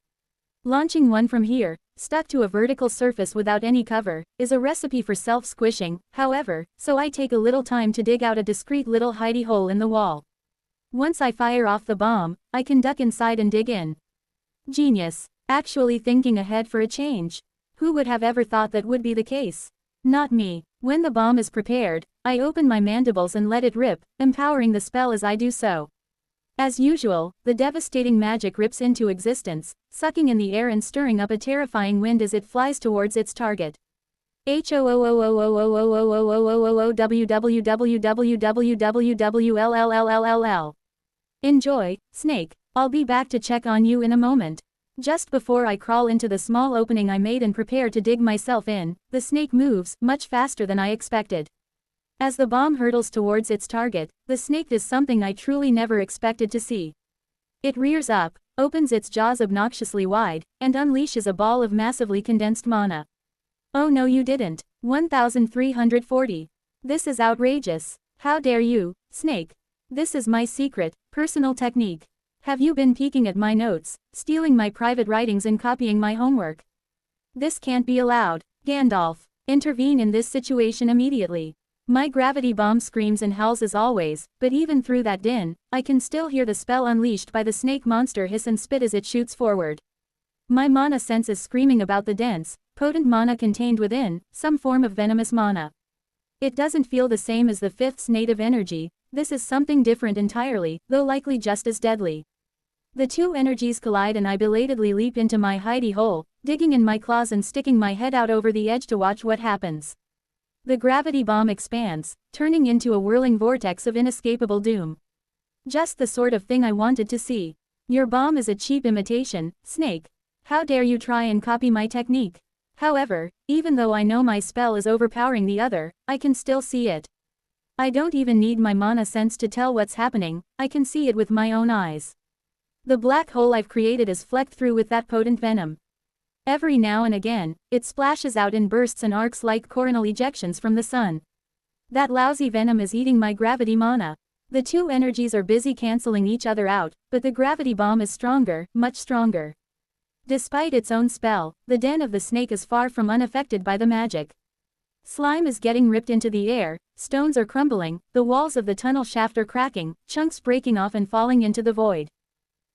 Launching one from here, stuck to a vertical surface without any cover, is a recipe for self-squishing, however, so I take a little time to dig out a discreet little hidey hole in the wall. Once I fire off the bomb, I can duck inside and dig in. Genius. Actually thinking ahead for a change. Who would have ever thought that would be the case? Not me. When the bomb is prepared, I open my mandibles and let it rip, empowering the spell as I do so. As usual, the devastating magic rips into existence, sucking in the air and stirring up a terrifying wind as it flies towards its target. www. Enjoy, snake. I'll be back to check on you in a moment. Just before I crawl into the small opening I made and prepare to dig myself in, the snake moves much faster than I expected. As the bomb hurtles towards its target, the snake does something I truly never expected to see. It rears up, opens its jaws obnoxiously wide, and unleashes a ball of massively condensed mana. Oh no you didn't. 1340. This is outrageous. How dare you, snake? This is my secret, personal technique. Have you been peeking at my notes, stealing my private writings and copying my homework? This can't be allowed. Gandalf, intervene in this situation immediately. My gravity bomb screams and howls as always, but even through that din, I can still hear the spell unleashed by the snake monster hiss and spit as it shoots forward. My mana sense is screaming about the dense, potent mana contained within, some form of venomous mana. It doesn't feel the same as the fifth's native energy, this is something different entirely, though likely just as deadly. The two energies collide and I belatedly leap into my hidey hole, digging in my claws and sticking my head out over the edge to watch what happens. The gravity bomb expands, turning into a whirling vortex of inescapable doom. Just the sort of thing I wanted to see. Your bomb is a cheap imitation, snake. How dare you try and copy my technique? However, even though I know my spell is overpowering the other, I can still see it. I don't even need my mana sense to tell what's happening, I can see it with my own eyes. The black hole I've created is flecked through with that potent venom. Every now and again, it splashes out in bursts and arcs like coronal ejections from the sun. That lousy venom is eating my gravity mana. The two energies are busy canceling each other out, but the gravity bomb is stronger, much stronger. Despite its own spell, the den of the snake is far from unaffected by the magic. Slime is getting ripped into the air, stones are crumbling, the walls of the tunnel shaft are cracking, chunks breaking off and falling into the void.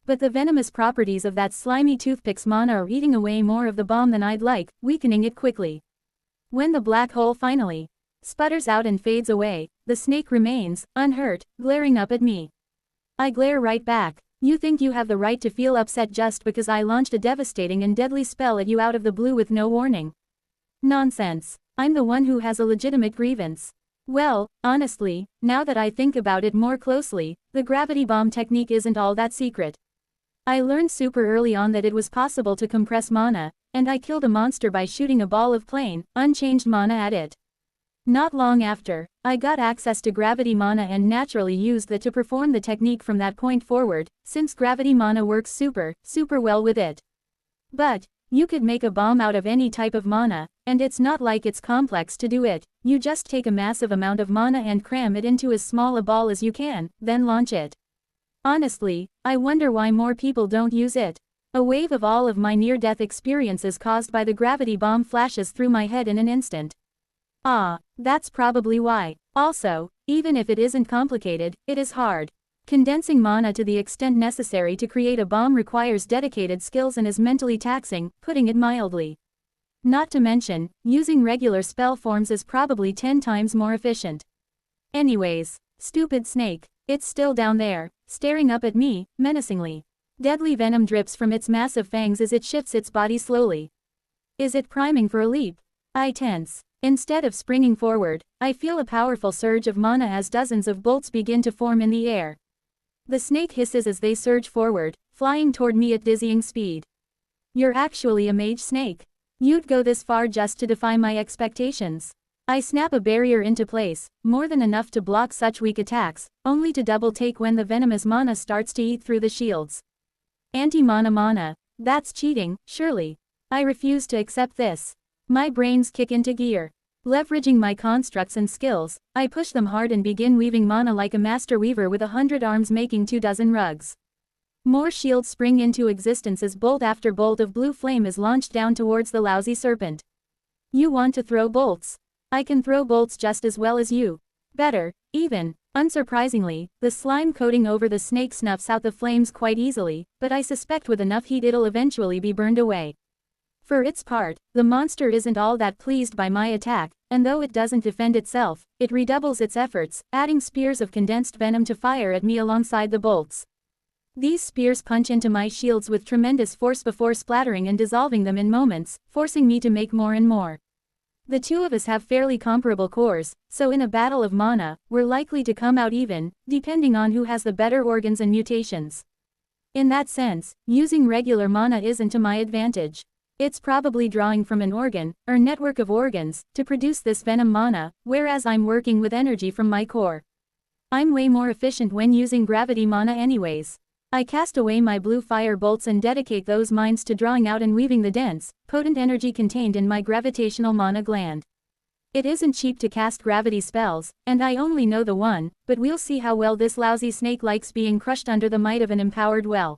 But the venomous properties of that slimy toothpick's mana are eating away more of the bomb than I'd like, weakening it quickly. When the black hole finally sputters out and fades away, the snake remains, unhurt, glaring up at me. I glare right back. You think you have the right to feel upset just because I launched a devastating and deadly spell at you out of the blue with no warning? Nonsense. I'm the one who has a legitimate grievance. Well, honestly, now that I think about it more closely, the gravity bomb technique isn't all that secret. I learned super early on that it was possible to compress mana, and I killed a monster by shooting a ball of plain, unchanged mana at it. Not long after, I got access to gravity mana and naturally used that to perform the technique from that point forward, since gravity mana works super well with it. But, you could make a bomb out of any type of mana, and it's not like it's complex to do it. You just take a massive amount of mana and cram it into as small a ball as you can, then launch it. Honestly, I wonder why more people don't use it. A wave of all of my near-death experiences caused by the gravity bomb flashes through my head in an instant. Ah, that's probably why. Also, even if it isn't complicated, it is hard. Condensing mana to the extent necessary to create a bomb requires dedicated skills and is mentally taxing, putting it mildly. Not to mention, using regular spell forms is probably 10 times more efficient. Anyways, stupid snake, it's still down there, staring up at me, menacingly. Deadly venom drips from its massive fangs as it shifts its body slowly. Is it priming for a leap? I tense. Instead of springing forward, I feel a powerful surge of mana as dozens of bolts begin to form in the air. The snake hisses as they surge forward, flying toward me at dizzying speed. You're actually a mage snake. You'd go this far just to defy my expectations. I snap a barrier into place, more than enough to block such weak attacks, only to double take when the venomous mana starts to eat through the shields. Anti-mana mana. That's cheating, surely. I refuse to accept this. My brains kick into gear. Leveraging my constructs and skills, I push them hard and begin weaving mana like a master weaver with 100 arms making 24 rugs. More shields spring into existence as bolt after bolt of blue flame is launched down towards the lousy serpent. You want to throw bolts? I can throw bolts just as well as you. Better, even. Unsurprisingly, the slime coating over the snake snuffs out the flames quite easily, but I suspect with enough heat it'll eventually be burned away. For its part, the monster isn't all that pleased by my attack, and though it doesn't defend itself, it redoubles its efforts, adding spears of condensed venom to fire at me alongside the bolts. These spears punch into my shields with tremendous force before splattering and dissolving them in moments, forcing me to make more and more. The two of us have fairly comparable cores, so in a battle of mana, we're likely to come out even, depending on who has the better organs and mutations. In that sense, using regular mana isn't to my advantage. It's probably drawing from an organ, or network of organs, to produce this venom mana, whereas I'm working with energy from my core. I'm way more efficient when using gravity mana anyways. I cast away my blue fire bolts and dedicate those mines to drawing out and weaving the dense, potent energy contained in my gravitational mana gland. It isn't cheap to cast gravity spells, and I only know the one, but we'll see how well this lousy snake likes being crushed under the might of an empowered well.